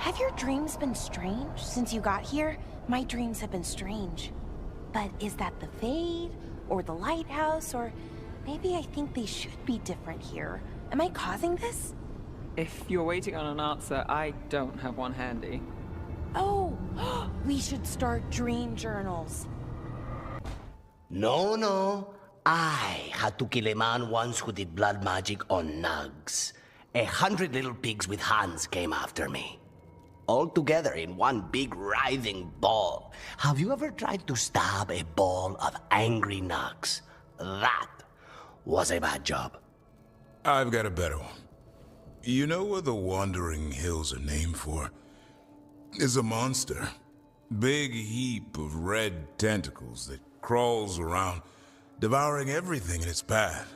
Have your dreams been strange since you got here? My dreams have been strange. But is that the Fade, or the lighthouse, or maybe I think they should be different here? Am I causing this? If you're waiting on an answer, I don't have one handy. Oh, we should start dream journals. No. I had to kill a man once who did blood magic on nugs. 100 little pigs with hands came after me. All together in one big writhing ball. Have you ever tried to stab a ball of angry nugs? That was a bad job. I've got a better one. You know what the Wandering Hills are named for? It's a monster. Big heap of red tentacles that crawls around, devouring everything in its path.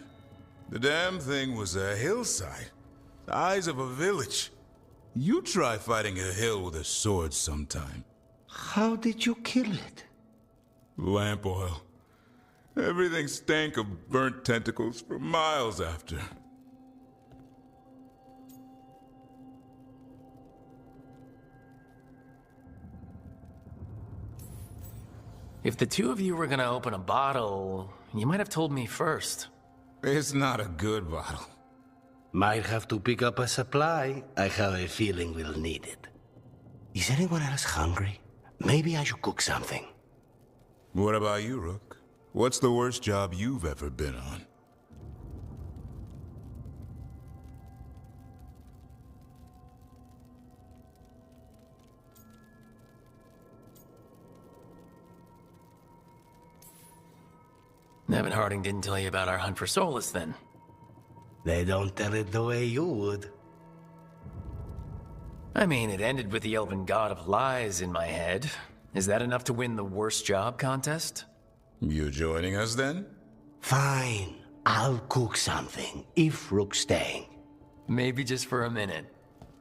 The damn thing was a hillside, the size of a village. You try fighting a hill with a sword sometime. How did you kill it? Lamp oil. Everything stank of burnt tentacles for miles after. If the two of you were gonna open a bottle, you might have told me first. It's not a good bottle. Might have to pick up a supply. I have a feeling we'll need it. Is anyone else hungry? Maybe I should cook something. What about you, Rook? What's the worst job you've ever been on? Evan Harding didn't tell you about our hunt for Solus, then? They don't tell it the way you would. I mean, it ended with the Elven God of Lies in my head. Is that enough to win the worst job contest? You joining us, then? Fine. I'll cook something, if Rook's staying. Maybe just for a minute.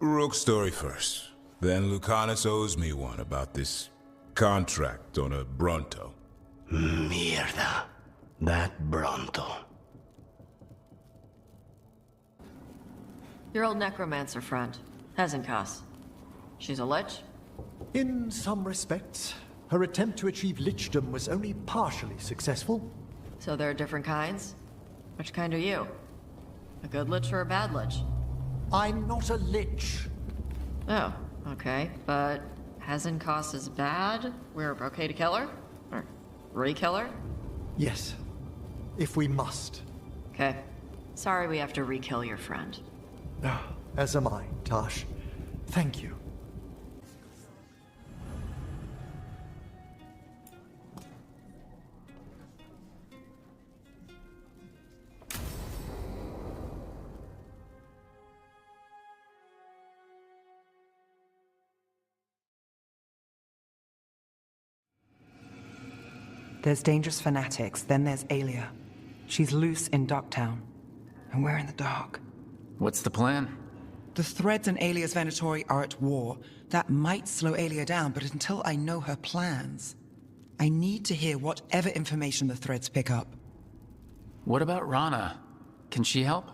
Rook's story first. Then Lucanus owes me one about this contract on a Bronto. Mierda. That Bronto. Your old necromancer friend, Hezenkos. She's a lich? In some respects, her attempt to achieve lichdom was only partially successful. So there are different kinds? Which kind are you? A good lich or a bad lich? I'm not a lich. Oh, okay. But Hezenkos is bad? We're okay to kill her? Or re-kill her? Yes, if we must. Okay. Sorry we have to re-kill your friend. As am I, Tash. Thank you. There's dangerous fanatics, then there's Aelia. She's loose in Ducktown, and we're in the dark. What's the plan? The Threads and Aelia's Venatori are at war. That might slow Aelia down, but until I know her plans, I need to hear whatever information the Threads pick up. What about Rana? Can she help?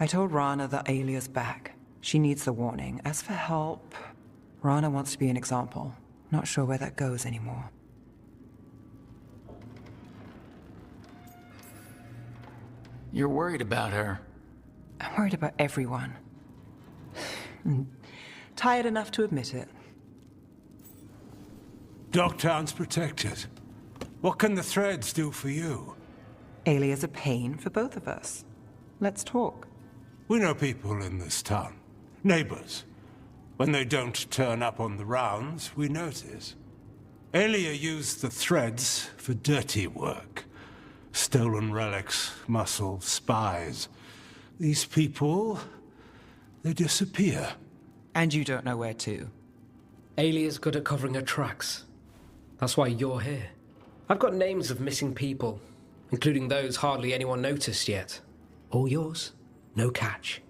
I told Rana that Aelia's back. She needs the warning. As for help, Rana wants to be an example. Not sure where that goes anymore. You're worried about her. I'm worried about everyone. Tired enough to admit it. Dogtown's protected. What can the Threads do for you? Aelia's a pain for both of us. Let's talk. We know people in this town. Neighbors. When they don't turn up on the rounds, we notice. Aelia used the Threads for dirty work. Stolen relics, muscle, spies. These people, they disappear. And you don't know where to. Aelia's good at covering her tracks. That's why you're here. I've got names of missing people, including those hardly anyone noticed yet. All yours, no catch.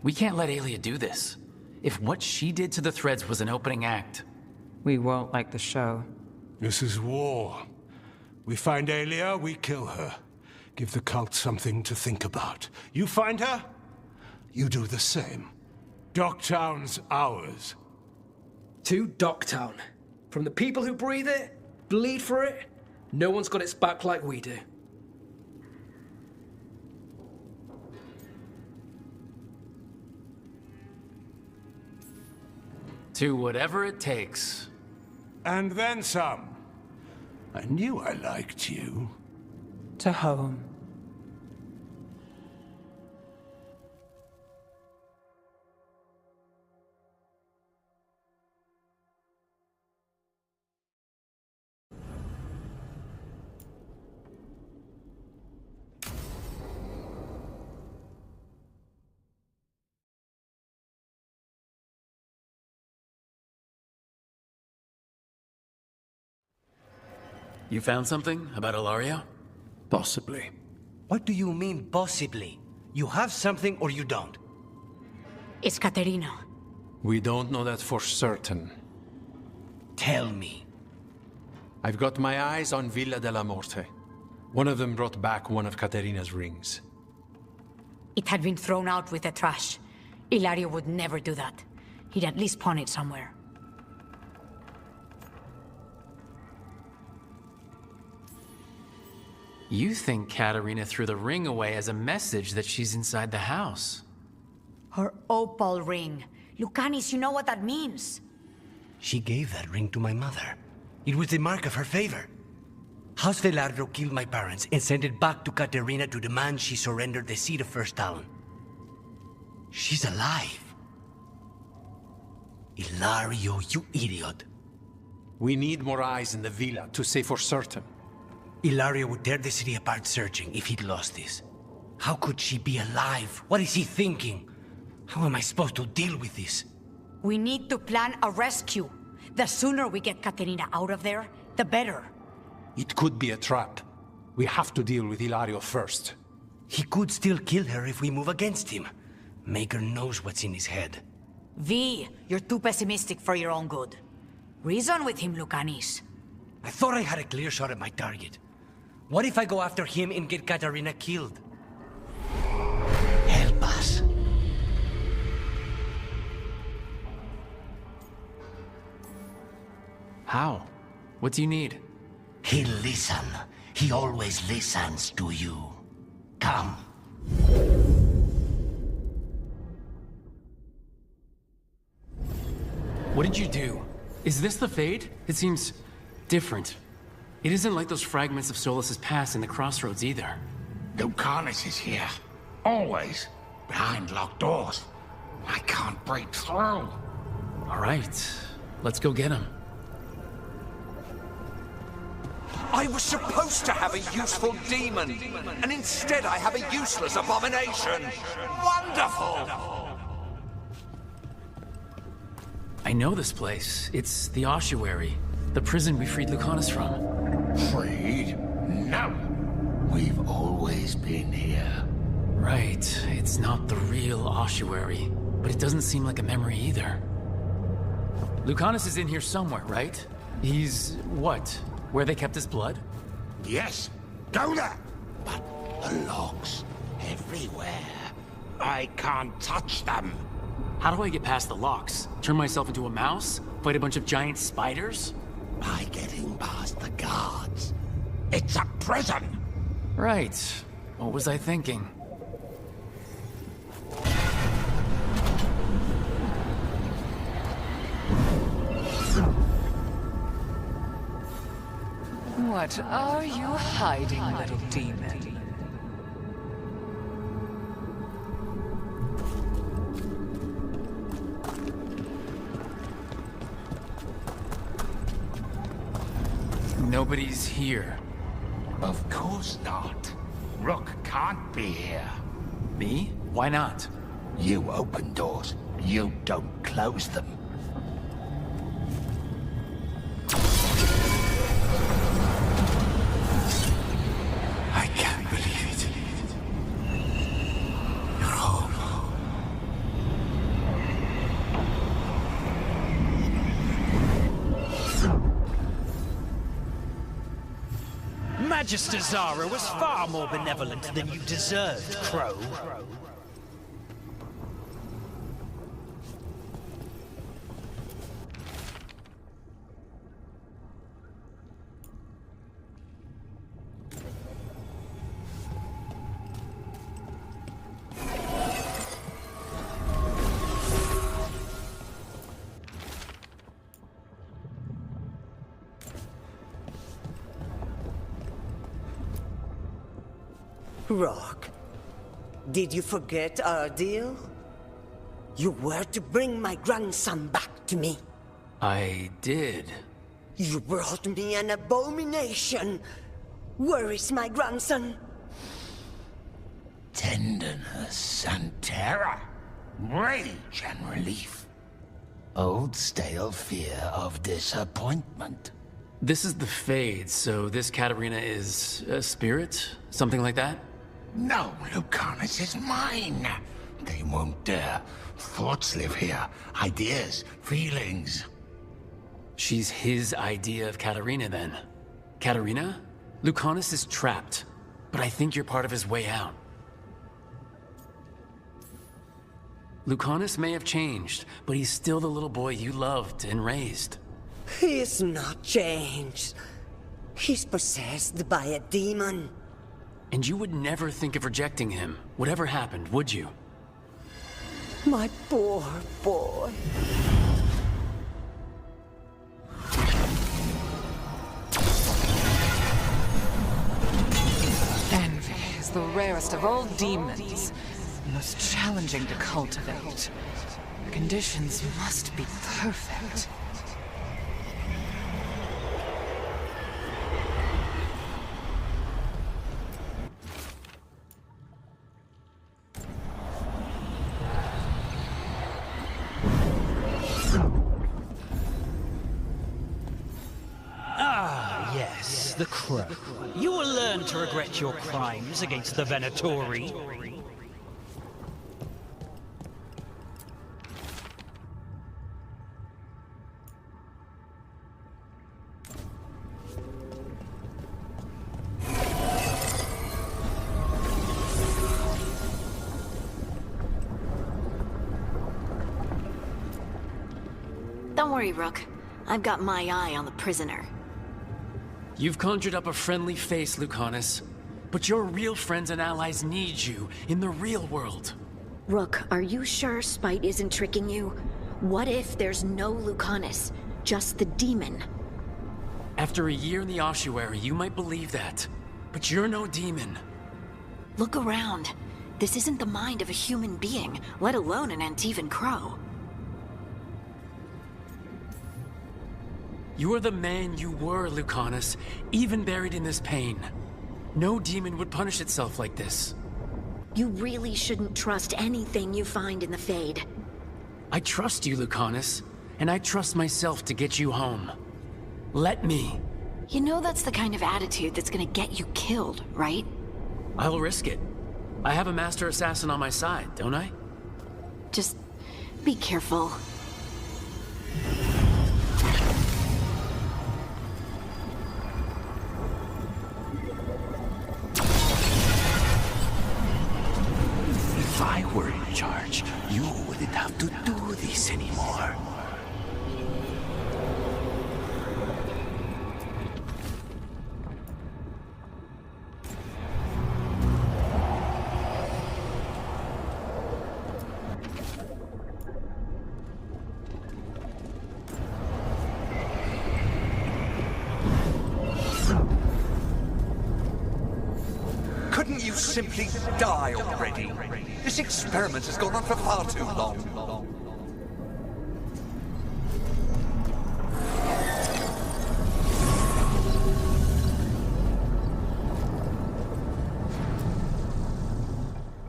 We can't let Aelia do this. If what she did to the Threads was an opening act, we won't like the show. This is war. We find Aelia, we kill her. give the cult something to think about. You find her, you do the same. Docktown's ours. To Docktown. From the people who breathe it, bleed for it, no one's got its back like we do. To whatever it takes. And then some. I knew I liked you. To home. You found something about Ilaria? Possibly. What do you mean, possibly? You have something or you don't? It's Caterina. We don't know that for certain. Tell me. I've got my eyes on Villa de la Morte. One of them brought back one of Caterina's rings. It had been thrown out with the trash. Ilario would never do that. He'd at least pawn it somewhere. You think Caterina threw the ring away as a message that she's inside the house. Her opal ring. Lucanis, you know what that means. She gave that ring to my mother. It was the mark of her favor. House Veilguard killed my parents and sent it back to Caterina to demand she surrender the seat of First Talon. She's alive. Ilario, you idiot. We need more eyes in the villa to say for certain. Ilario would tear the city apart searching if he'd lost this. How could she be alive? What is he thinking? How am I supposed to deal with this? We need to plan a rescue. The sooner we get Caterina out of there, the better. It could be a trap. We have to deal with Ilario first. He could still kill her if we move against him. Maker knows what's in his head. V, you're too pessimistic for your own good. Reason with him, Lucanis. I thought I had a clear shot at my target. What if I go after him and get Caterina killed? Help us. How? What do you need? He'll listen. He always listens to you. Come. What did you do? Is this the Fade? It seems different. It isn't like those fragments of Solas's past in the Crossroads either. Lucanis is here. Always. Behind locked doors. I can't break through. All right. Let's go get him. I was supposed to have a useful demon, and instead I have a useless abomination. Wonderful! I know this place. It's the ossuary. The prison we freed Lucanis from. Freed? No. We've always been here. Right. It's not the real ossuary. But it doesn't seem like a memory either. Lucanis is in here somewhere, right? He's... what? Where they kept his blood? Yes. Go there! But the logs everywhere. I can't touch them. How do I get past the locks? Turn myself into a mouse? Fight a bunch of giant spiders? By getting past the guards. It's a prison! Right. What was I thinking? What are you hiding, little demon? Nobody's here. Of course not. Rook can't be here. Me? Why not? You open doors. You don't close them. I can't believe it. You're home. Magister Zara was far more benevolent than you deserved, Crow. Rook, did you forget our deal? You were to bring my grandson back to me. I did. You brought me an abomination. Where is my grandson? Tenderness and terror, rage and relief. Old stale fear of disappointment. This is the Fade, so this Katarina is a spirit? Something like that? No, Lucanus is mine. They won't dare. Thoughts live here. Ideas, feelings. She's his idea of Katarina, then. Katarina? Lucanus is trapped, but I think you're part of his way out. Lucanus may have changed, but he's still the little boy you loved and raised. He's not changed. He's possessed by a demon. And you would never think of rejecting him, whatever happened, would you? My poor boy. Envy is the rarest of all demons, most challenging to cultivate. The conditions must be perfect. Ah, yes, the Crow. You will learn to regret your crimes against the Venatori. Don't worry, Rook. I've got my eye on the prisoner. You've conjured up a friendly face, Lucanus. But your real friends and allies need you in the real world. Rook, are you sure Spite isn't tricking you? What if there's no Lucanus, just the demon? After a year in the ossuary, you might believe that. But you're no demon. Look around. This isn't the mind of a human being, let alone an Antivan crow. You are the man you were, Lucanus, even buried in this pain. No demon would punish itself like this. You really shouldn't trust anything you find in the Fade. I trust you, Lucanus, and I trust myself to get you home. Let me. You know that's the kind of attitude that's gonna get you killed, right? I'll risk it. I have a master assassin on my side, don't I? Just be careful. If I were in charge, you wouldn't have to do this anymore. Couldn't you simply die already? This experiment has gone on for far too long.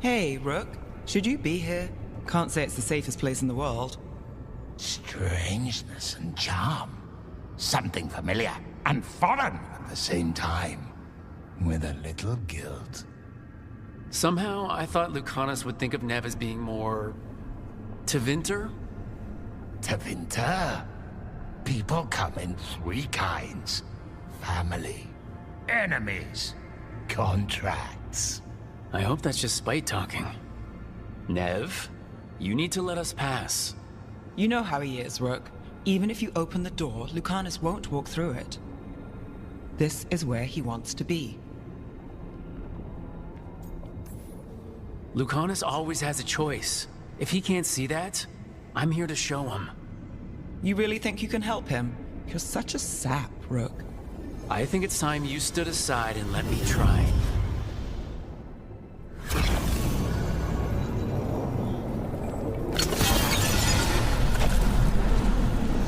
Hey, Rook. Should you be here? Can't say it's the safest place in the world. Strangeness and charm. Something familiar and foreign at the same time. With a little guilt. Somehow, I thought Lucanus would think of Nev as being more... Tevinter? Tevinter? People come in three kinds. Family, Enemies. Contracts. I hope that's just spite talking. Nev, you need to let us pass. You know how he is, Rook. Even if you open the door, Lucanus won't walk through it. This is where he wants to be. Lucanus always has a choice. If he can't see that, I'm here to show him. You really think you can help him? You're such a sap, Rook. I think it's time you stood aside and let me try.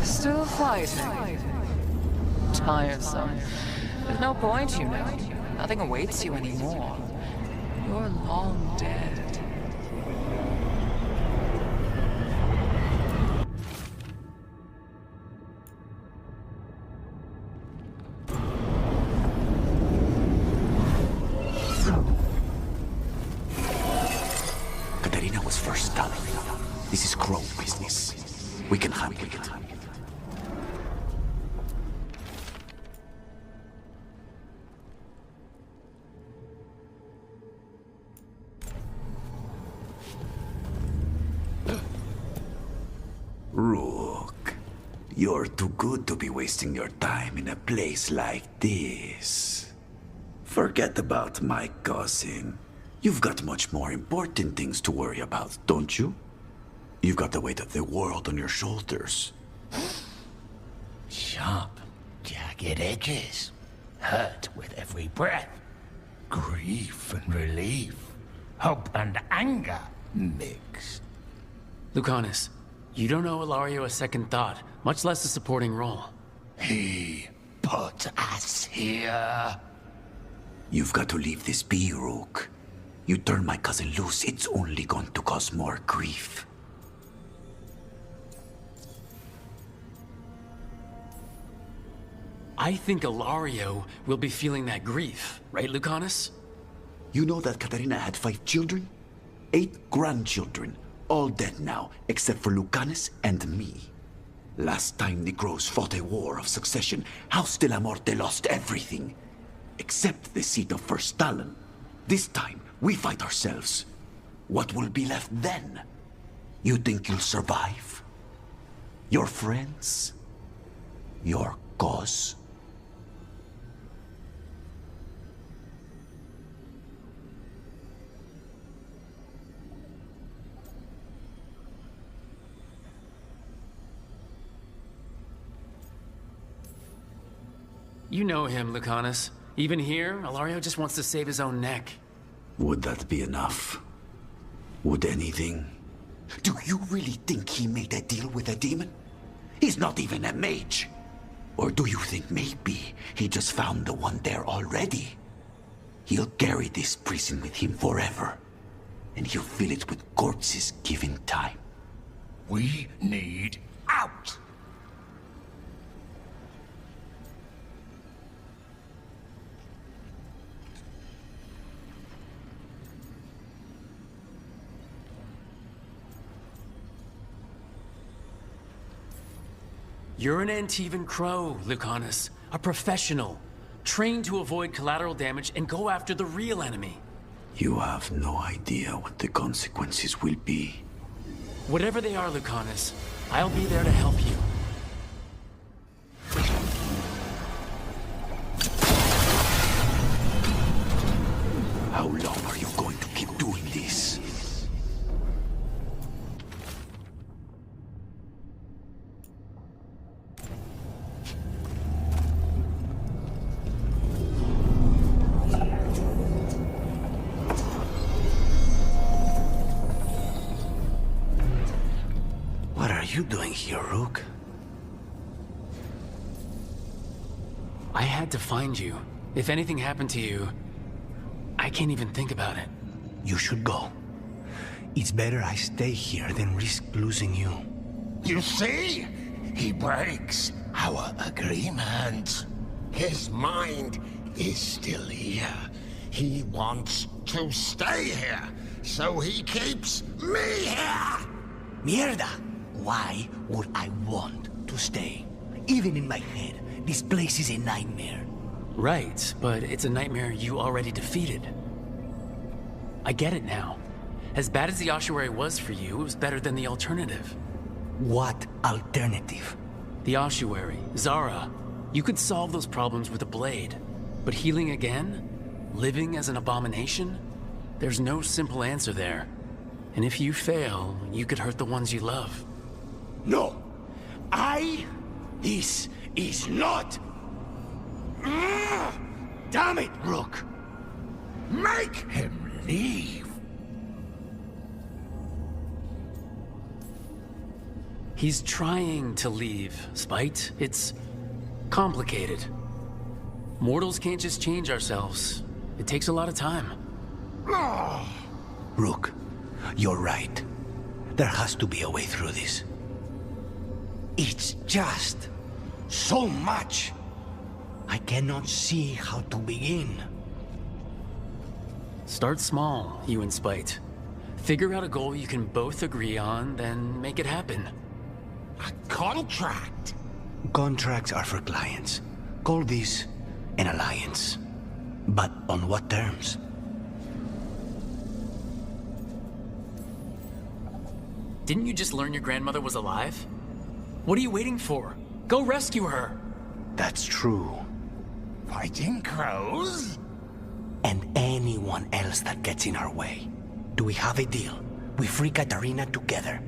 Still fighting. Tiresome. There's no point, you know. Nothing awaits you anymore. You're long dead. Katarina was first stolen. This is Crow business. We can handle it. Rook, you're too good to be wasting your time in a place like this. Forget about my cousin. You've got much more important things to worry about, don't you? You've got the weight of the world on your shoulders. Sharp, jagged edges. Hurt with every breath. Grief and relief. Hope and anger mixed. Lucanus, you don't owe Ilario a second thought, much less a supporting role. He put us here. You've got to leave this be, Rook. You turn my cousin loose, it's only going to cause more grief. I think Ilario will be feeling that grief, right, Lucanus? You know that Katarina had 5 children? 8 grandchildren. All dead now, except for Lucanus and me. Last time the Crows fought a war of succession, House de la Morte lost everything. Except the seat of First Talon. This time, we fight ourselves. What will be left then? You think you'll survive? Your friends? Your cause? You know him, Lucanus. Even here, Ilario just wants to save his own neck. Would that be enough? Would anything? Do you really think he made a deal with a demon? He's not even a mage. Or do you think maybe he just found the one there already? He'll carry this prison with him forever. And he'll fill it with corpses given time. We need out! You're an Antivan Crow, Lucanus. A professional. Trained to avoid collateral damage and go after the real enemy. You have no idea what the consequences will be. Whatever they are, Lucanus, I'll be there to help you. How long are you going to keep doing this? What are you doing here, Rook? I had to find you. If anything happened to you, I can't even think about it. You should go. It's better I stay here than risk losing you. You see? He breaks our agreement. His mind is still here. He wants to stay here, so he keeps me here! Mierda! Why would I want to stay? Even in my head, this place is a nightmare. Right, but it's a nightmare you already defeated. I get it now. As bad as the ossuary was for you, it was better than the alternative. What alternative? The ossuary, Zara. You could solve those problems with a blade. But healing again? Living as an abomination? There's no simple answer there. And if you fail, you could hurt the ones you love. No! This is not... Damn it, Rook! Make him leave! He's trying to leave, Spite. It's complicated. Mortals can't just change ourselves. It takes a lot of time. Rook, you're right. There has to be a way through this. It's just so much. I cannot see how to begin. Start small, you and Spite. Figure out a goal you can both agree on, then make it happen. A contract? Contracts are for clients. Call this an alliance. But on what terms? Didn't you just learn your grandmother was alive? What are you waiting for? Go rescue her! That's true. Fighting crows? And anyone else that gets in our way. Do we have a deal? We free Katarina together.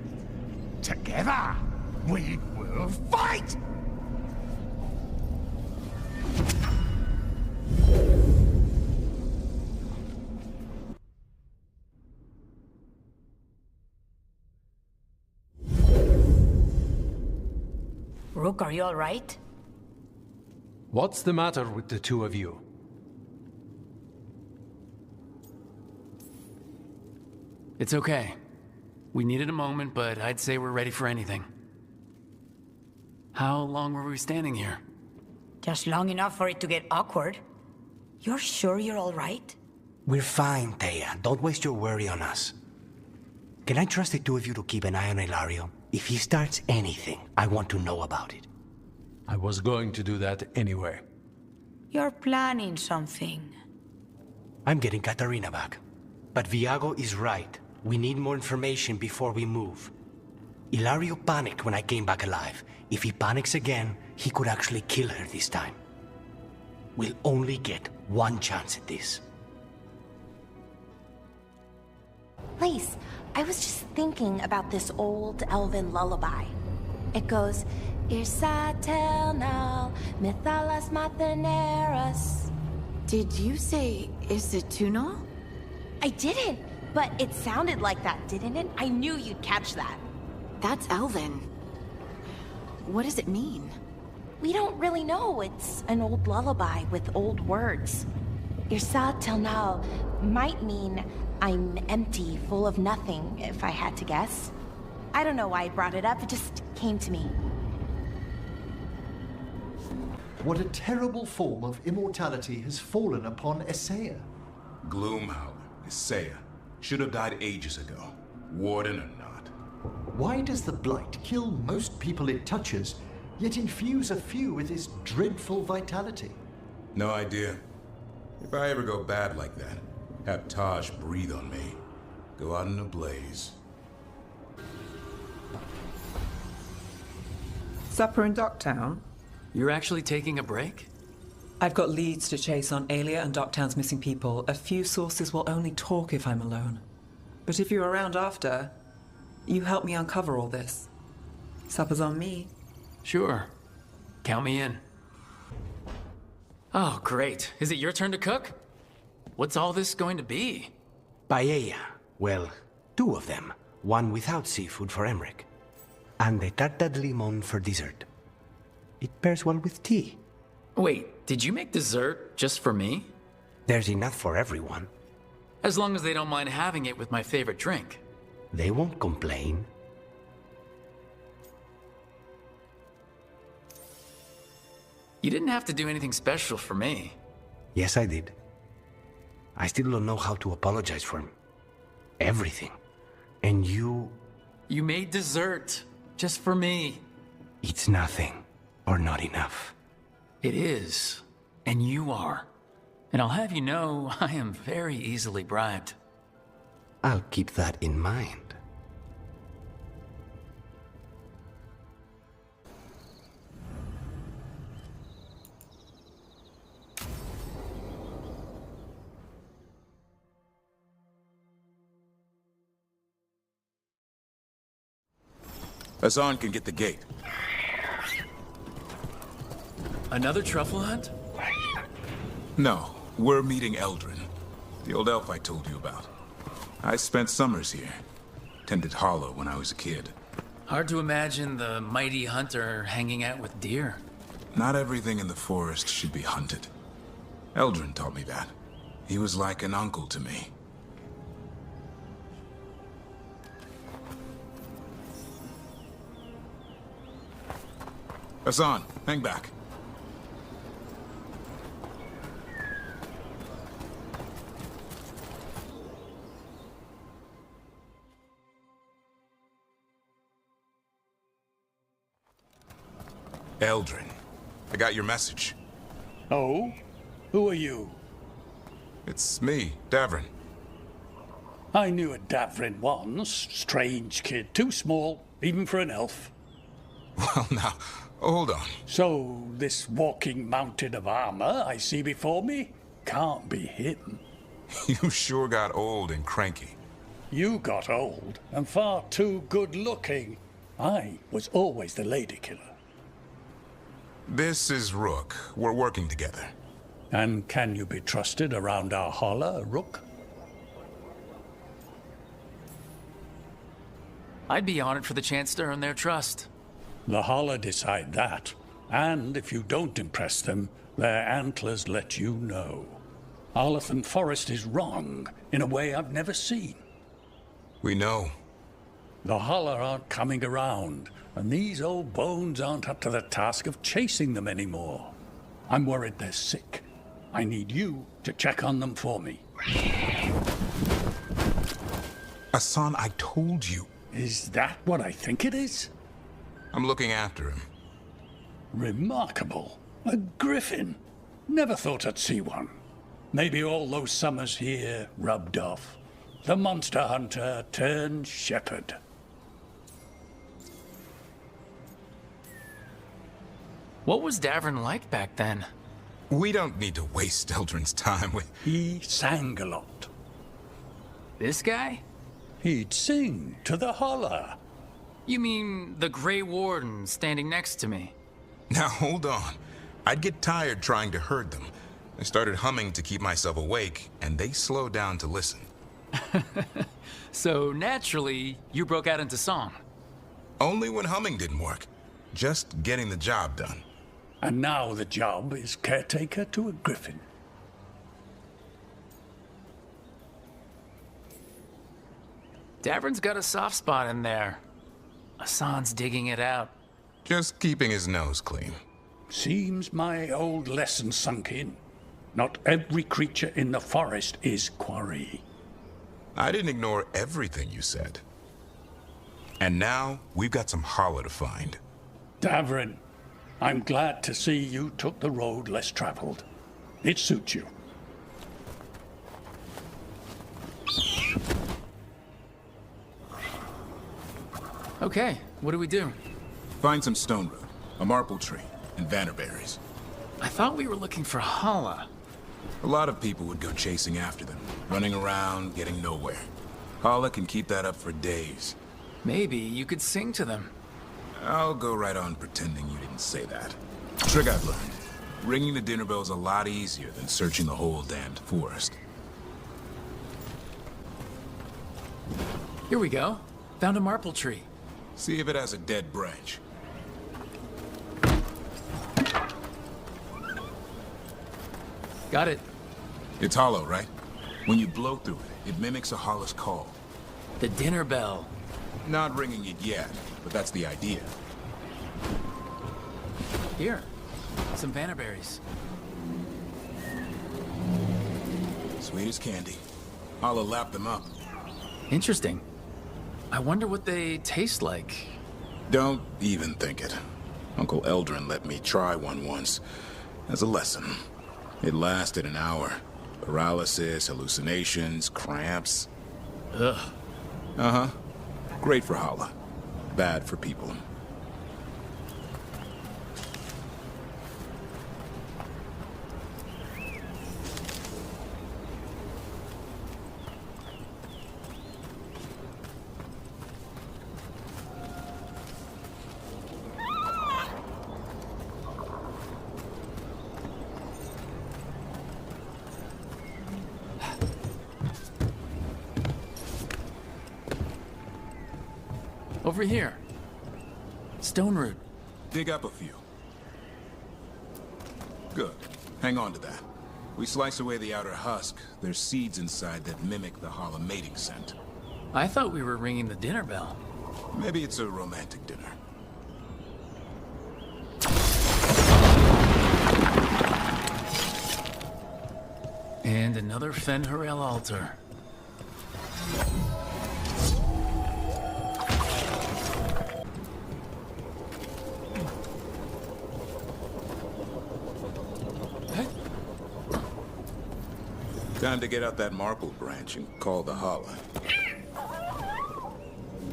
Together, we will fight! Rook, are you all right? What's the matter with the two of you? It's okay. We needed a moment, but I'd say we're ready for anything. How long were we standing here? Just long enough for it to get awkward. You're sure you're all right? We're fine, Thea. Don't waste your worry on us. Can I trust the two of you to keep an eye on Ilario? If he starts anything, I want to know about it. I was going to do that anyway. You're planning something. I'm getting Katarina back. But Viago is right. We need more information before we move. Ilario panicked when I came back alive. If he panics again, he could actually kill her this time. We'll only get one chance at this. Lace, I was just thinking about this old elven lullaby. It goes, Irsa telnal, mithalas matheneras. Did you say Isituna? I didn't, but it sounded like that, didn't it? I knew you'd catch that. That's elven. What does it mean? We don't really know. It's an old lullaby with old words. Irsa telnal might mean I'm empty, full of nothing, if I had to guess. I don't know why I brought it up, it just came to me. What a terrible form of immortality has fallen upon Essaya. Gloomhowler, Essaya, should have died ages ago. Warden or not. Why does the Blight kill most people it touches, yet infuse a few with this dreadful vitality? No idea. If I ever go bad like that, have Taj breathe on me. Go out in a blaze. Supper in Docktown? You're actually taking a break? I've got leads to chase on Alia and Docktown's missing people. A few sources will only talk if I'm alone. But if you're around after, you help me uncover all this. Supper's on me. Sure. Count me in. Oh, great. Is it your turn to cook? What's all this going to be? Paella. Well, two of them. One without seafood for Emmerich. And a tarta de limon for dessert. It pairs well with tea. Wait, did you make dessert just for me? There's enough for everyone. As long as they don't mind having it with my favorite drink. They won't complain. You didn't have to do anything special for me. Yes, I did. I still don't know how to apologize for everything. And you... You made dessert just for me. It's nothing, or not enough. It is. And you are. And I'll have you know, I am very easily bribed. I'll keep that in mind. Hassan can get the gate. Another truffle hunt? No, we're meeting Eldrin, the old elf I told you about. I spent summers here. Tended Hollow when I was a kid. Hard to imagine the mighty hunter hanging out with deer. Not everything in the forest should be hunted. Eldrin taught me that. He was like an uncle to me. Hassan, hang back. Eldrin, I got your message. Oh? Who are you? It's me, Davrin. I knew a Davrin once. Strange kid. Too small, even for an elf. Well, now, hold on. So, this walking mountain of armor I see before me can't be hidden. You sure got old and cranky. You got old and far too good-looking. I was always the lady killer. This is Rook. We're working together. And can you be trusted around our holler, Rook? I'd be honored for the chance to earn their trust. The holler decide that. And if you don't impress them, their antlers let you know. Arlathan Forest is wrong in a way I've never seen. We know. The holler aren't coming around, and these old bones aren't up to the task of chasing them anymore. I'm worried they're sick. I need you to check on them for me. Hassan, I told you. Is that what I think it is? I'm looking after him. Remarkable. A griffin. Never thought I'd see one. Maybe all those summers here rubbed off. The monster hunter turned shepherd. What was Davrin like back then? We don't need to waste Eldrin's time with... He sang a lot. This guy? He'd sing to the holler. You mean the Grey Warden standing next to me? Now hold on. I'd get tired trying to herd them. I started humming to keep myself awake, and they slowed down to listen. So naturally, you broke out into song. Only when humming didn't work. Just getting the job done. And now the job is caretaker to a griffin. Davrin's got a soft spot in there. Hassan's digging it out. Just keeping his nose clean. Seems my old lesson sunk in. Not every creature in the forest is quarry. I didn't ignore everything you said. And now, we've got some holler to find. Davrin, I'm glad to see you took the road less traveled. It suits you. Okay, what do we do? Find some stone root, a marple tree, and vannerberries. I thought we were looking for Hala. A lot of people would go chasing after them, running around, getting nowhere. Hala can keep that up for days. Maybe you could sing to them. I'll go right on pretending you didn't say that. Trick I've learned. Ringing the dinner bell's a lot easier than searching the whole damned forest. Here we go. Found a marple tree. See if it has a dead branch. Got it. It's hollow, right? When you blow through it, it mimics a holler's call. The dinner bell. Not ringing it yet, but that's the idea. Here, some vannerberries. Sweet as candy. Holla lapped them up. Interesting. I wonder what they taste like. Don't even think it. Uncle Eldrin let me try one once, as a lesson. It lasted an hour. Paralysis, hallucinations, cramps. Ugh. Uh-huh. Great for Hala. Bad for people. Over here. Stone root. Dig up a few. Good. Hang on to that. We slice away the outer husk. There's seeds inside that mimic the Hala mating scent. I thought we were ringing the dinner bell. Maybe it's a romantic dinner. And another Fen'Harel altar. Time to get out that marble branch and call the Hala.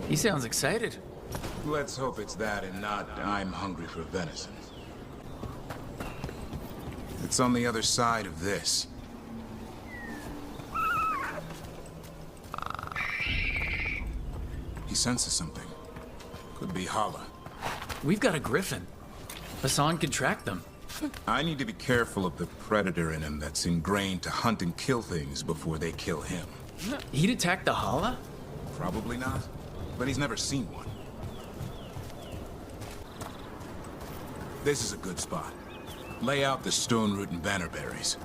He sounds excited. Let's hope it's that and not I'm hungry for venison. It's on the other side of this. He senses something. Could be Hala. We've got a griffin. Hassan can track them. I need to be careful of the predator in him that's ingrained to hunt and kill things before they kill him. He'd attack the Hala? Probably not, but he's never seen one. This is a good spot. Lay out the stone root and bannerberries.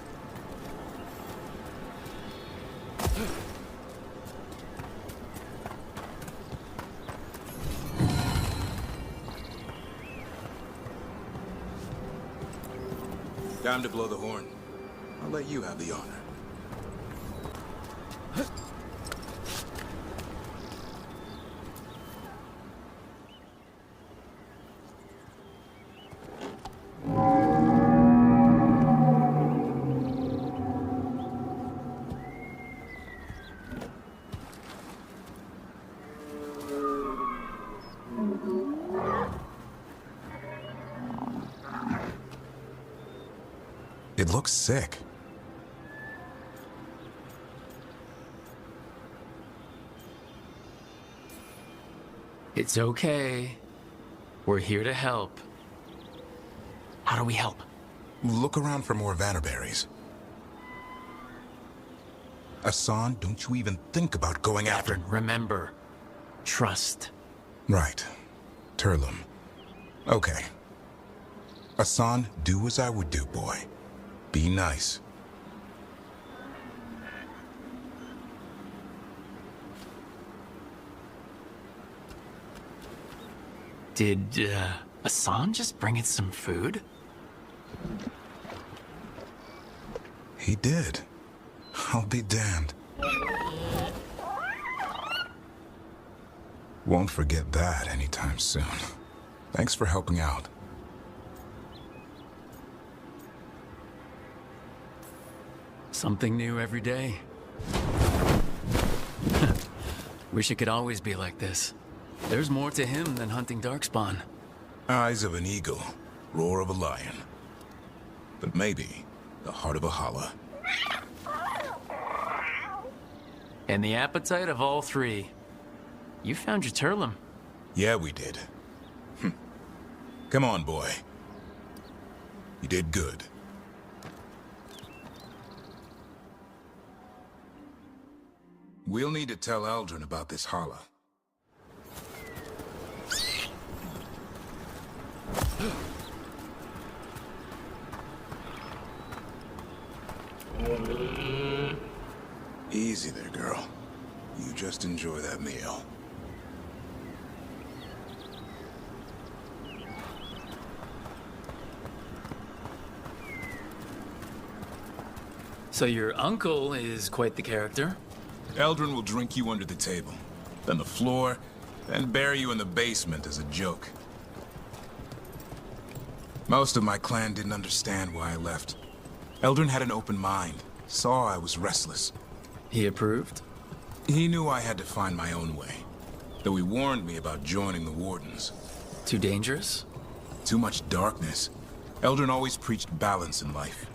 Time to blow the horn. I'll let you have the honor. It looks sick. It's okay. We're here to help. How do we help? Look around for more vannerberries. Hassan, don't you even think about going after... Remember, trust. Right. Turlum. Okay. Hassan, do as I would do, boy. Be nice. Did, Hassan just bring in some food? He did. I'll be damned. Won't forget that anytime soon. Thanks for helping out. Something new every day. Wish it could always be like this. There's more to him than hunting darkspawn. Eyes of an eagle, roar of a lion. But maybe the heart of a Hala. And the appetite of all three. You found your Turlum. Yeah, we did. Come on, boy. You did good. We'll need to tell Eldrin about this Hala. Easy there, girl. You just enjoy that meal. So your uncle is quite the character. Eldrin will drink you under the table, then the floor, then bury you in the basement as a joke. Most of my clan didn't understand why I left. Eldrin had an open mind, saw I was restless. He approved? He knew I had to find my own way, though he warned me about joining the Wardens. Too dangerous? Too much darkness. Eldrin always preached balance in life.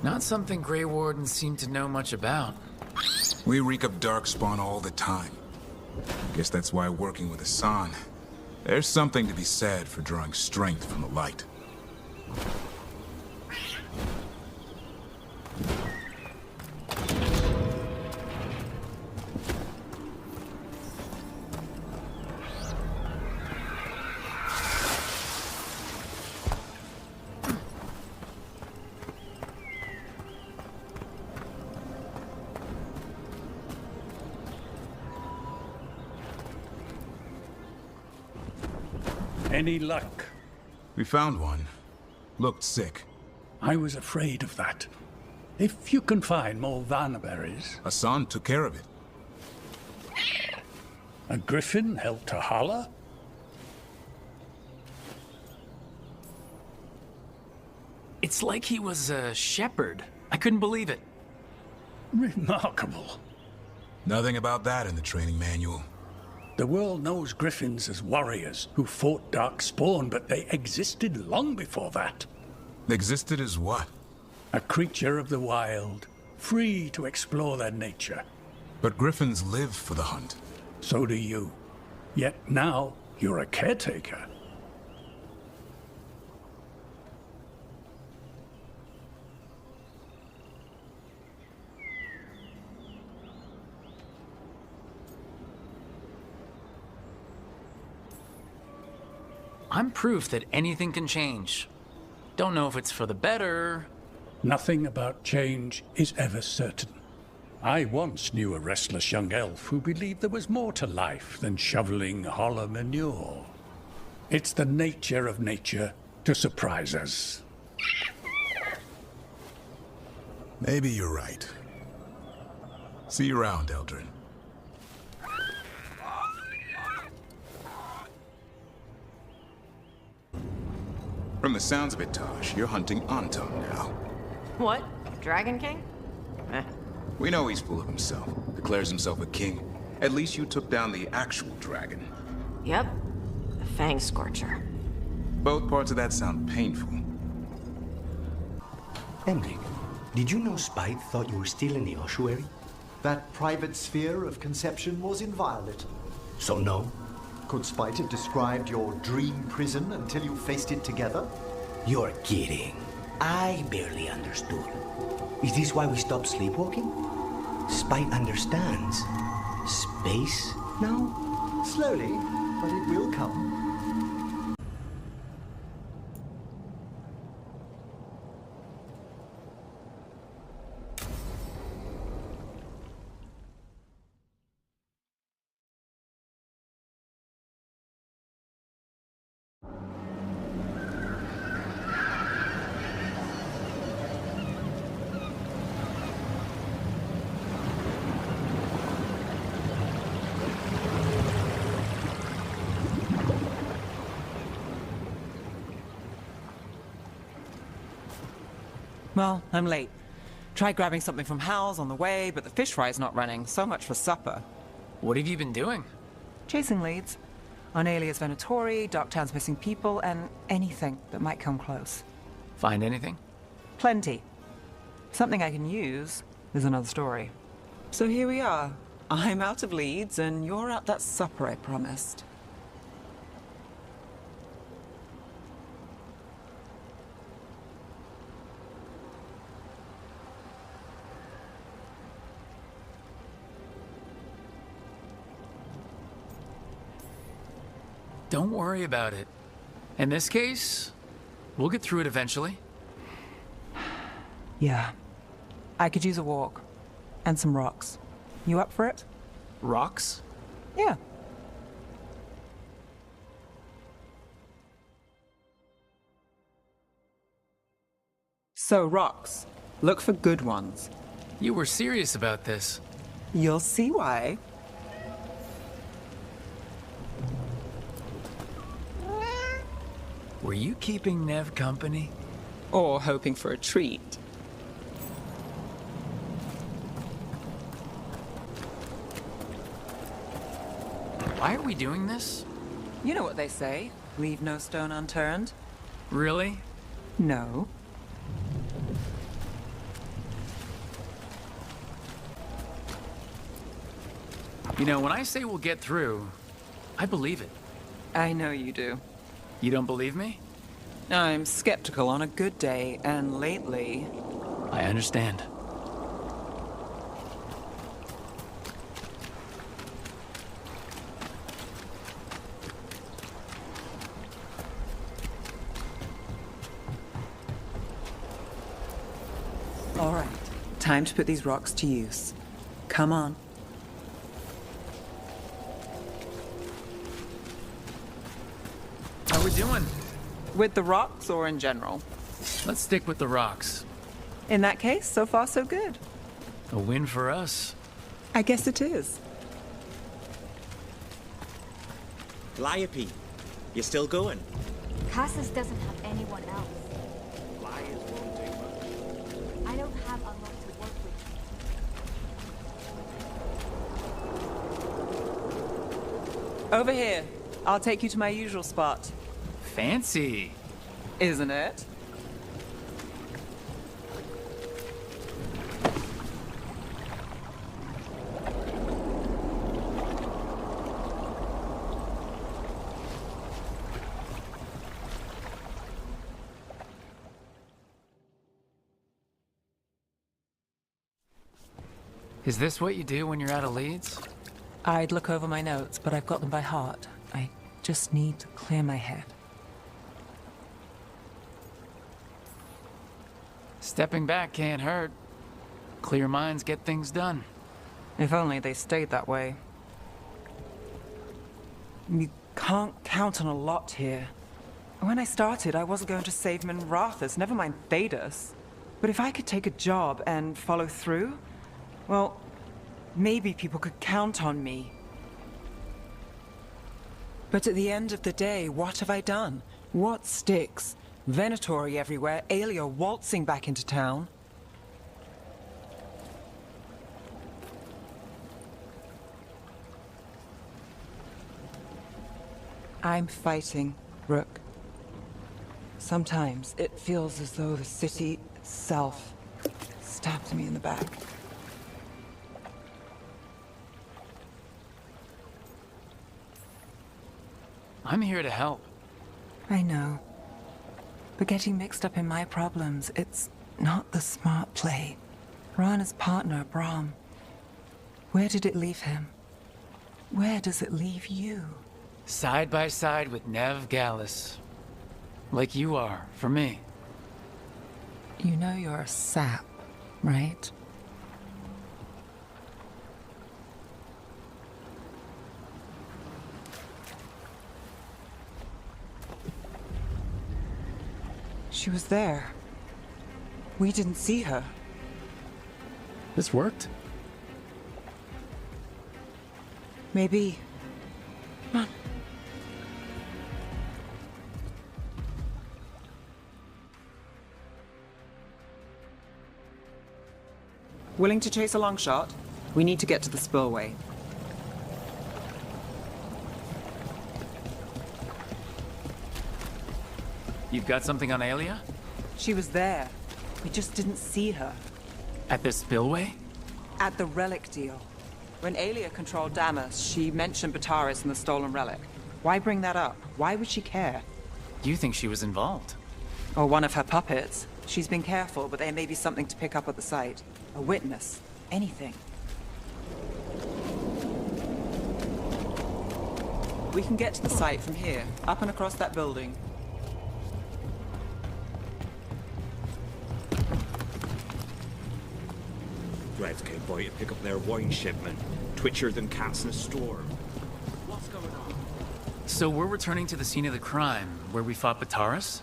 Not something Grey Wardens seem to know much about. We reek of darkspawn all the time. Guess that's why working with Hassan, there's something to be said for drawing strength from the light. Any luck? We found one. Looked sick. I was afraid of that. If you can find more Vanaberries... Hassan took care of it. A griffin helped to holler? It's like he was a shepherd. I couldn't believe it. Remarkable. Nothing about that in the training manual. The world knows griffins as warriors who fought Darkspawn, but they existed long before that. Existed as what? A creature of the wild, free to explore their nature. But griffins live for the hunt. So do you. Yet now, you're a caretaker. I'm proof that anything can change. Don't know if it's for the better. Nothing about change is ever certain. I once knew a restless young elf who believed there was more to life than shoveling hollow manure. It's the nature of nature to surprise us. Maybe you're right. See you around, Eldrin. From the sounds of it, Tosh, you're hunting Anton now. What? Dragon King? We know he's full of himself, declares himself a king. At least you took down the actual dragon. Yep. The Fang Scorcher. Both parts of that sound painful. Emric, did you know Spite thought you were still in the ossuary? That private sphere of conception was inviolate. So no? Could Spite have described your dream prison until you faced it together? You're kidding. I barely understood. Is this why we stopped sleepwalking? Spite understands. Space now? Slowly, but it will come. Well, I'm late. Tried grabbing something from Hal's on the way, but the fish fry's not running. So much for supper. What have you been doing? Chasing leads. On Alias Venatori, Darktown's missing people, and anything that might come close. Find anything? Plenty. Something I can use is another story. So here we are. I'm out of leads, and you're at that supper I promised. Don't worry about it. In this case, we'll get through it eventually. Yeah. I could use a walk. And some rocks. You up for it? Rocks? Yeah. So, rocks. Look for good ones. You were serious about this. You'll see why. Were you keeping Nev company? Or hoping for a treat. Why are we doing this? You know what they say, leave no stone unturned. Really? No. You know, when I say we'll get through, I believe it. I know you do. You don't believe me? I'm skeptical on a good day, and lately... I understand. All right, time to put these rocks to use. Come on. How we doing? With the rocks or in general? Let's stick with the rocks. In that case, so far so good. A win for us. I guess it is. Liope, you still going? Casas doesn't have anyone else. I don't have a lot to work with. Over here. I'll take you to my usual spot. Fancy. Isn't it? Is this what you do when you're out of leads? I'd look over my notes, but I've got them by heart. I just need to clear my head. Stepping back can't hurt. Clear minds get things done. If only they stayed that way. You can't count on a lot here. When I started, I wasn't going to save Minrathous, never mind Thedas. But if I could take a job and follow through, well, maybe people could count on me. But at the end of the day, what have I done? What sticks? Venatori everywhere, Aelia waltzing back into town. I'm fighting, Rook. Sometimes it feels as though the city itself stabbed me in the back. I'm here to help. I know. But getting mixed up in my problems, it's not the smart play. Rana's partner, Brahm. Where did it leave him? Where does it leave you? Side by side with Nev Gallus. Like you are, for me. You know you're a sap, right? She was there. We didn't see her. This worked? Maybe. Come on. Willing to chase a long shot? We need to get to the spillway. You've got something on Aelia? She was there. We just didn't see her. At the spillway? At the relic deal. When Aelia controlled Damas, she mentioned Bataris and the stolen relic. Why bring that up? Why would she care? You think she was involved? Or one of her puppets. She's been careful, but there may be something to pick up at the site. A witness. Anything. We can get to the site from here, up and across that building. Reds came by to pick up their wine shipment. Twitchier than cats in a storm. What's going on? So we're returning to the scene of the crime, where we fought Bataris?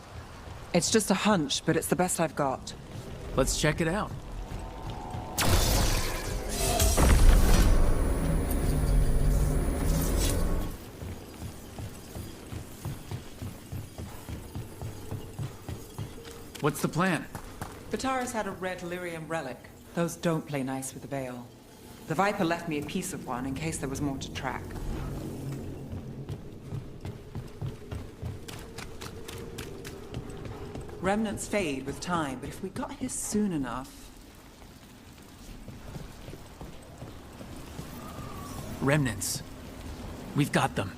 It's just a hunch, but it's the best I've got. Let's check it out. What's the plan? Bataris had a red lyrium relic. Those don't play nice with the Veil. The Viper left me a piece of one in case there was more to track. Remnants fade with time, but if we got here soon enough... Remnants. We've got them.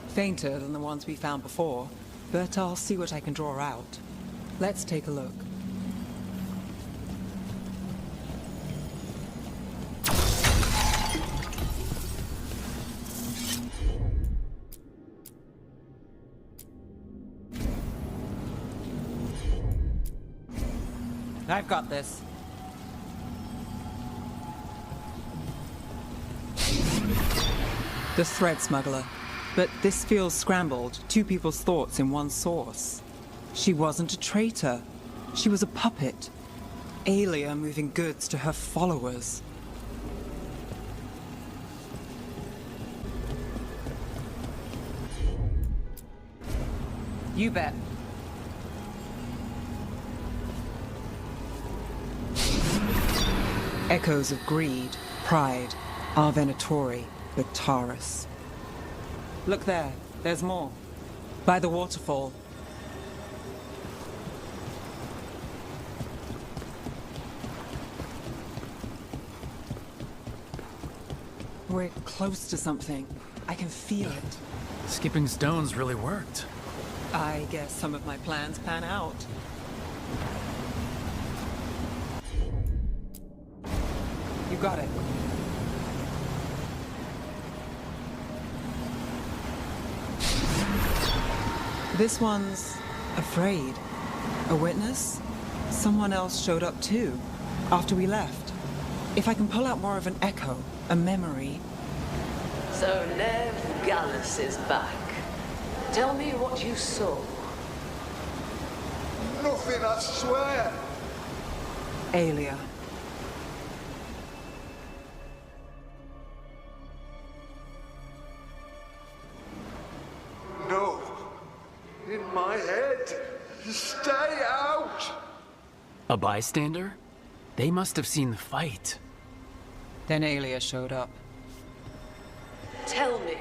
Fainter than the ones we found before, but I'll see what I can draw out. Let's take a look. I've got this. The thread smuggler. But this feels scrambled. Two people's thoughts in one source. She wasn't a traitor. She was a puppet. Aelia moving goods to her followers. You bet. Echoes of greed, pride, our Venatori, but Taurus. Look there, there's more. By the waterfall. We're close to something. I can feel it. Skipping stones really worked. I guess some of my plans pan out. You got it. This one's afraid. A witness? Someone else showed up too, after we left. If I can pull out more of an echo, a memory... So Nev Gallus is back. Tell me what you saw. Nothing, I swear. Aelia. No. In my head. Stay out! A bystander? They must have seen the fight. Then Aelia showed up. Tell me,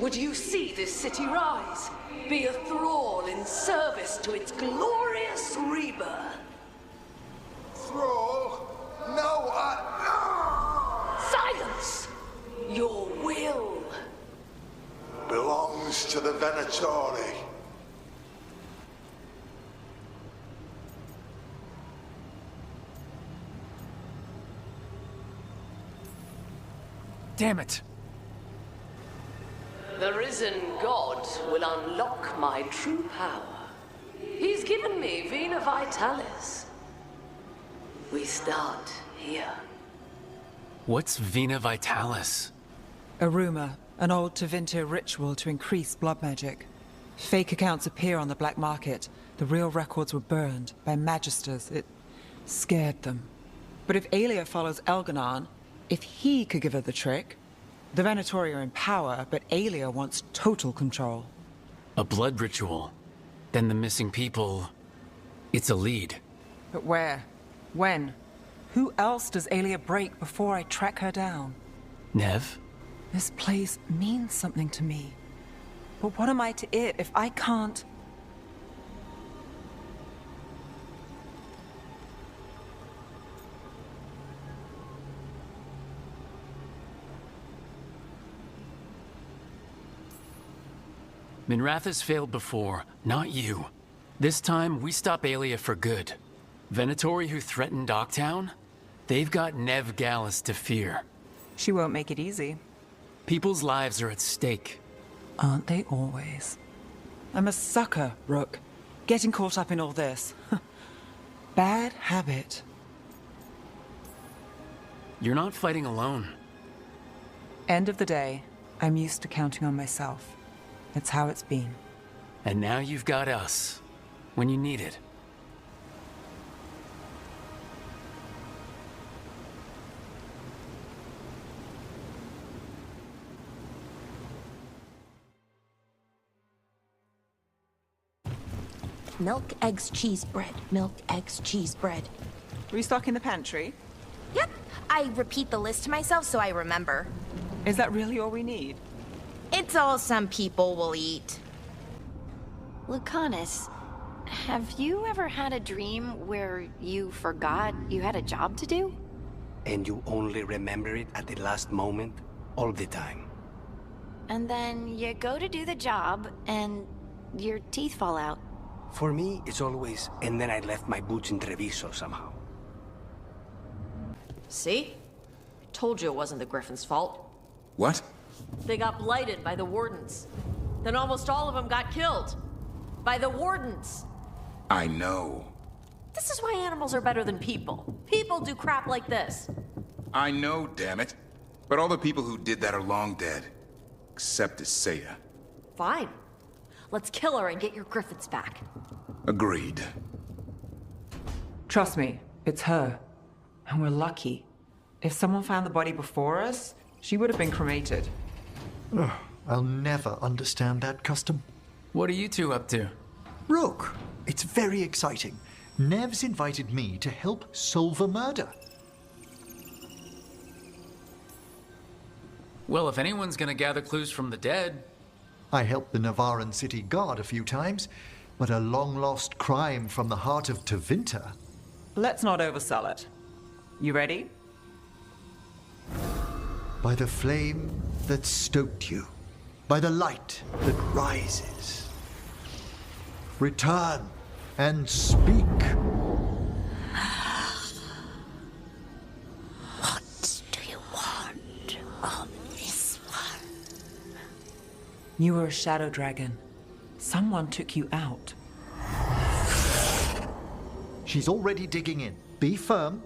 would you see this city rise? Be a thrall in service to its glorious rebirth? Thrall? No, Silence! Your will belongs to the Venatori. Damn it! The risen god will unlock my true power. He's given me Vena Vitalis. We start here. What's Vena Vitalis? A rumor, an old Tevinter ritual to increase blood magic. Fake accounts appear on the black market. The real records were burned by magisters. It scared them. But if Aelia follows Elganon, if he could give her the trick, the Venatori are in power, but Aelia wants total control. A blood ritual. Then the missing people... It's a lead. But where? When? Who else does Aelia break before I track her down? Nev? This place means something to me. But what am I to it if I can't... Minrath's failed before, not you. This time, we stop Aelia for good. Venatori who threatened Docktown? They've got Nev Gallus to fear. She won't make it easy. People's lives are at stake. Aren't they always? I'm a sucker, Rook. Getting caught up in all this. Bad habit. You're not fighting alone. End of the day, I'm used to counting on myself. It's how it's been. And now you've got us. When you need it. Milk, eggs, cheese, bread. Milk, eggs, cheese, bread. Restocking the pantry? Yep. I repeat the list to myself so I remember. Is that really all we need? It's all some people will eat. Lucanus, Have you ever had a dream where you forgot you had a job to do? And you only remember it at the last moment? All the time. And then you go to do the job, and your teeth fall out. For me, it's always, and then I left my boots in Treviso somehow. See? I told you it wasn't the Griffin's fault. What? They got blighted by the Wardens. Then almost all of them got killed. By the Wardens. I know. This is why animals are better than people. People do crap like this. I know, damn it. But all the people who did that are long dead. Except Isaiah. Fine. Let's kill her and get your Griffins back. Agreed. Trust me, it's her. And we're lucky. If someone found the body before us, she would have been cremated. Ugh, I'll never understand that custom. What are you two up to? Rook, it's very exciting. Nev's invited me to help solve a murder. Well, if anyone's gonna gather clues from the dead... I helped the Navaran city guard a few times, but a long-lost crime from the heart of Tevinter. Let's not oversell it. You ready? By the flame that stoked you, by the light that rises. Return and speak. What do you want of this one? You were a shadow dragon. Someone took you out. She's already digging in. Be firm.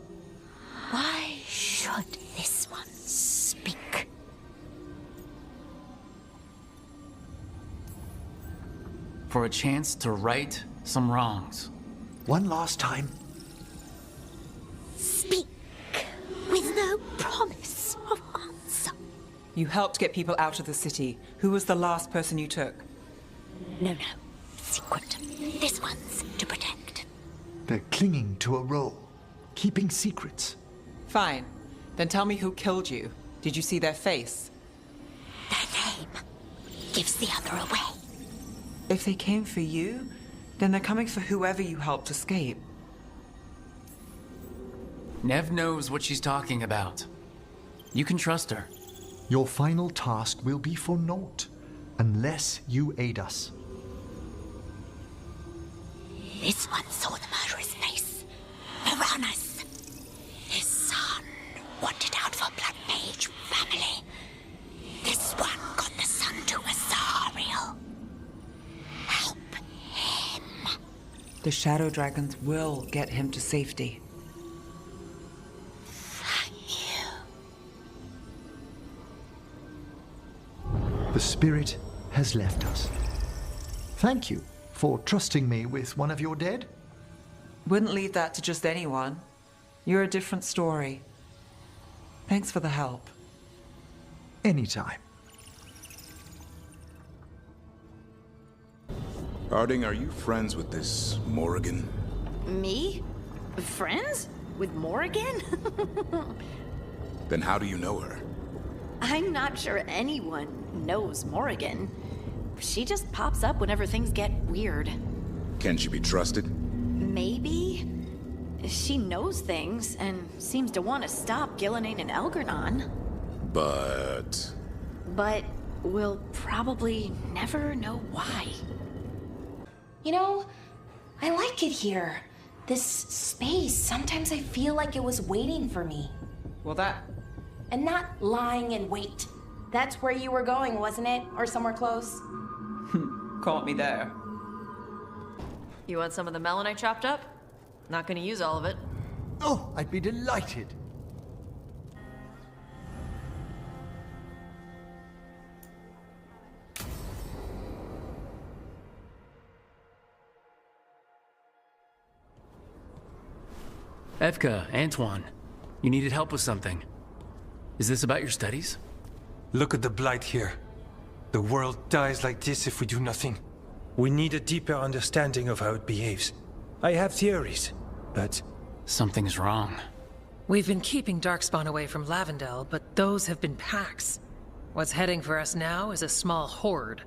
Why should this one speak? For a chance to right some wrongs. One last time. Speak with no promise of answer. You helped get people out of the city. Who was the last person you took? No. Secret. This one's to protect. They're clinging to a role, keeping secrets. Fine. Then tell me who killed you. Did you see their face? Their name gives the other away. If they came for you, then they're coming for whoever you helped escape. Nev knows what she's talking about. You can trust her. Your final task will be for naught, unless you aid us. This one saw the murderer's face. Uranus. His son wanted out for Blood Mage family. This one got the son to Azariel. Help him. The shadow dragons will get him to safety. Thank you. The spirit has left us. Thank you for trusting me with one of your dead. Wouldn't leave that to just anyone. You're a different story. Thanks for the help. Anytime. Harding, are you friends with this Morrigan? Me? Friends? With Morrigan? Then how do you know her? I'm not sure anyone knows Morrigan. She just pops up whenever things get weird. Can she be trusted? Maybe. She knows things and seems to want to stop Gillenane and Elgernon. But we'll probably never know why. You know, I like it here. This space, sometimes I feel like it was waiting for me. Well, that... And not lying in wait. That's where you were going, wasn't it? Or somewhere close? Caught me there. You want some of the melon I chopped up? Not gonna use all of it. Oh, I'd be delighted. Evka, Antoine, you needed help with something. Is this about your studies? Look at the blight here. The world dies like this if we do nothing. We need a deeper understanding of how it behaves. I have theories, but... Something's wrong. We've been keeping Darkspawn away from Lavendel, but those have been packs. What's heading for us now is a small horde.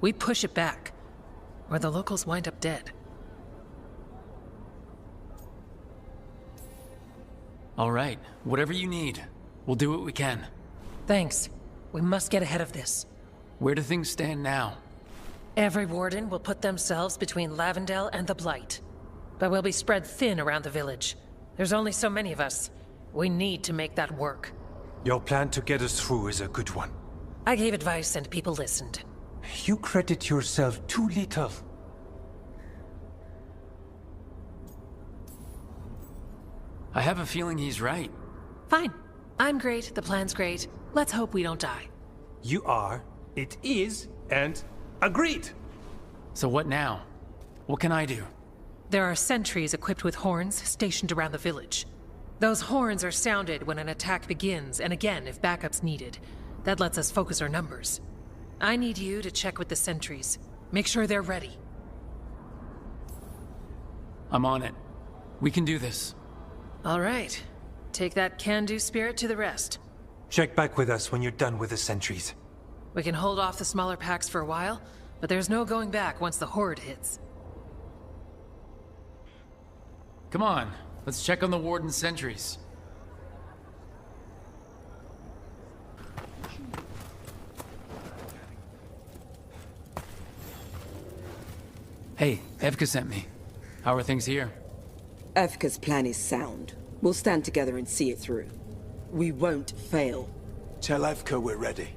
We push it back, or the locals wind up dead. All right, whatever you need. We'll do what we can. Thanks. We must get ahead of this. Where do things stand now? Every warden will put themselves between Lavendel and the Blight. But we'll be spread thin around the village. There's only so many of us. We need to make that work. Your plan to get us through is a good one. I gave advice and people listened. You credit yourself too little. I have a feeling he's right. Fine. I'm great, the plan's great. Let's hope we don't die. You are, it is, and agreed! So what now? What can I do? There are sentries equipped with horns stationed around the village. Those horns are sounded when an attack begins, and again if backup's needed. That lets us focus our numbers. I need you to check with the sentries. Make sure they're ready. I'm on it. We can do this. All right. Take that can-do spirit to the rest. Check back with us when you're done with the sentries. We can hold off the smaller packs for a while, but there's no going back once the horde hits. Come on, let's check on the warden's sentries. Hey, Evka sent me. How are things here? Evka's plan is sound. We'll stand together and see it through. We won't fail. Tell Evka we're ready.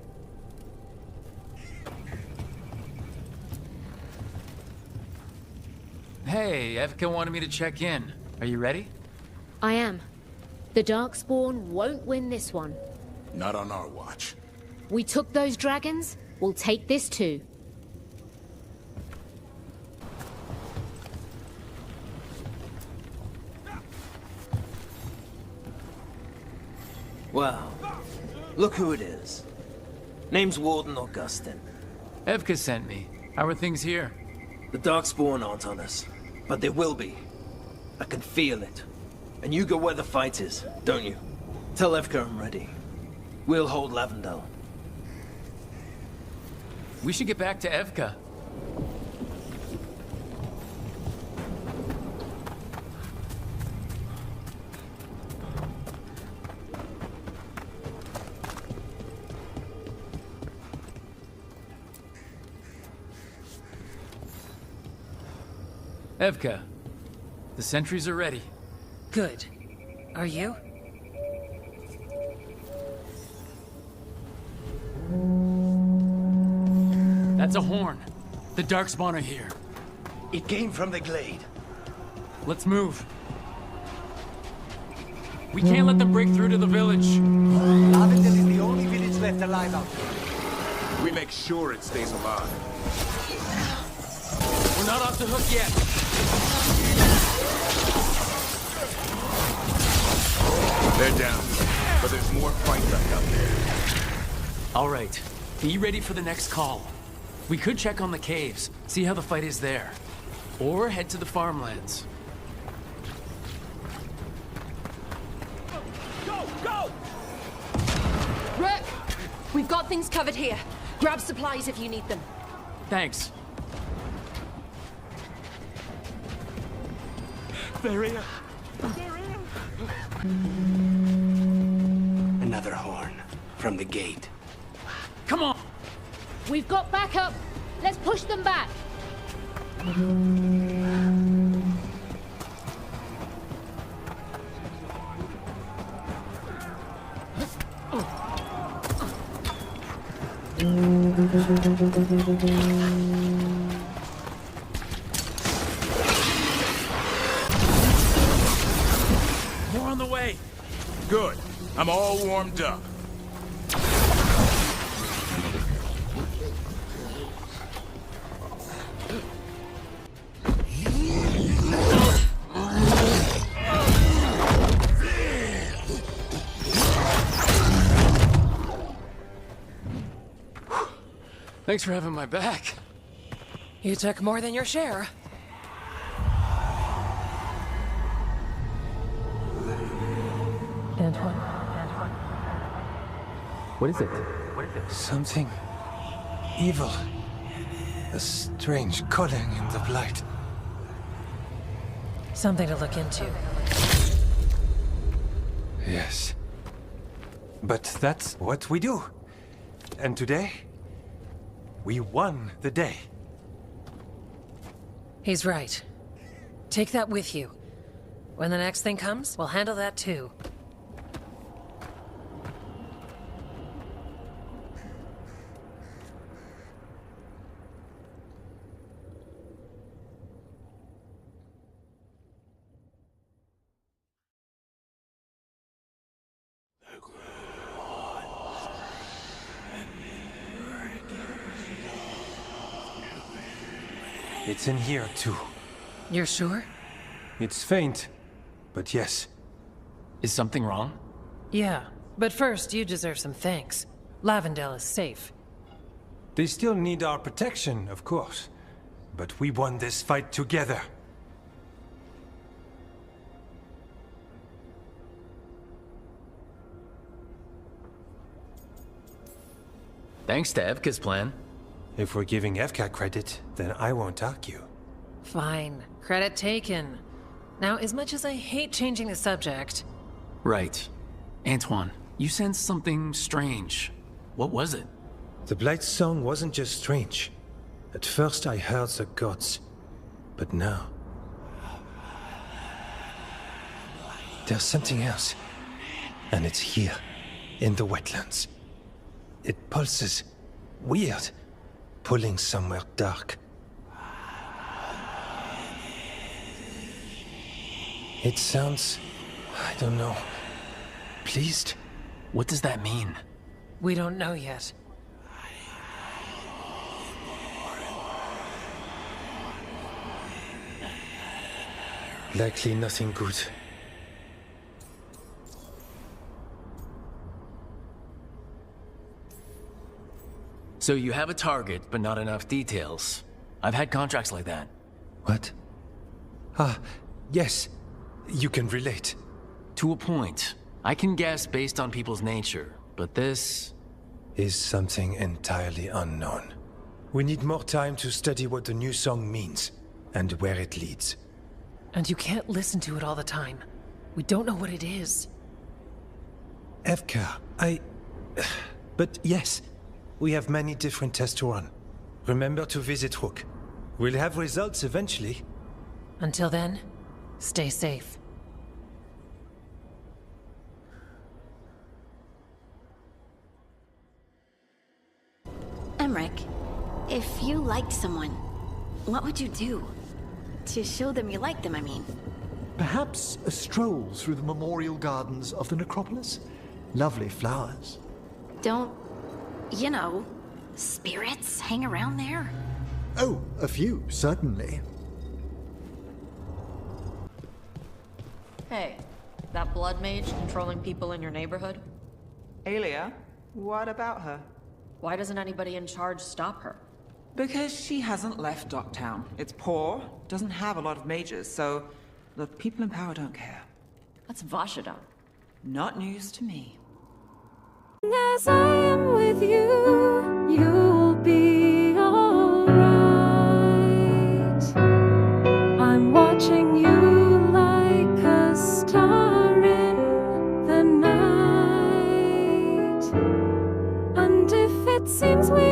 Hey, Evka wanted me to check in. Are you ready? I am. The Darkspawn won't win this one. Not on our watch. We took those dragons, we'll take this too. Wow. Look who it is. Name's Warden Augustin. Evka sent me. How are things here? The Darkspawn aren't on us, but they will be. I can feel it. And you go where the fight is, don't you? Tell Evka I'm ready. We'll hold Lavendel. We should get back to Evka. Evka, the sentries are ready. Good. Are you? That's a horn. The Darkspawn are here. It came from the glade. Let's move. We can't let them break through to the village. Lavendel is the only village left alive out there. We make sure it stays alive. We're not off the hook yet. They're down, but there's more fight left out there. All right, be ready for the next call. We could check on the caves, see how the fight is there. Or head to the farmlands. Go, go! Rook! We've got things covered here. Grab supplies if you need them. Thanks. Barrier. Another horn from the gate. Come on! We've got backup. Let's push them back. More on the way. Good. I'm all warmed up. Thanks for having my back. You took more than your share. Antoine. What is it? Something evil. A strange calling in the blight. Something to look into. Yes. But that's what we do. And today, we won the day. He's right. Take that with you. When the next thing comes, we'll handle that too. It's in here, too. You're sure? It's faint, but yes. Is something wrong? Yeah, but first you deserve some thanks. Lavendel is safe. They still need our protection, of course. But we won this fight together. Thanks to Evka's plan. If we're giving Evka credit, then I won't argue. Fine. Credit taken. Now, as much as I hate changing the subject... Right. Antoine, you sensed something strange. What was it? The Blight's song wasn't just strange. At first I heard the gods. But now... there's something else. And it's here, in the wetlands. It pulses. Weird. Pulling somewhere dark. It sounds... I don't know... pleased? What does that mean? We don't know yet. Likely nothing good. So you have a target, but not enough details. I've had contracts like that. What? Ah, yes. You can relate. To a point. I can guess based on people's nature, but this... is something entirely unknown. We need more time to study what the new song means, and where it leads. And you can't listen to it all the time. We don't know what it is. Evka, but yes, we have many different tests to run. Remember to visit Rook. We'll have results eventually. Until then, stay safe. Emmerich, if you liked someone, what would you do? To show them you like them, I mean. Perhaps a stroll through the memorial gardens of the necropolis? Lovely flowers. Don't, you know, spirits hang around there? Oh, a few, certainly. Hey, that blood mage controlling people in your neighborhood? Aelia? What about her? Why doesn't anybody in charge stop her? Because she hasn't left Docktown. It's poor, doesn't have a lot of mages, so the people in power don't care. That's Vashadon. Not news to me. As I am with you, you'll be alright. I'm watching you like a star in the night. And if it seems weird,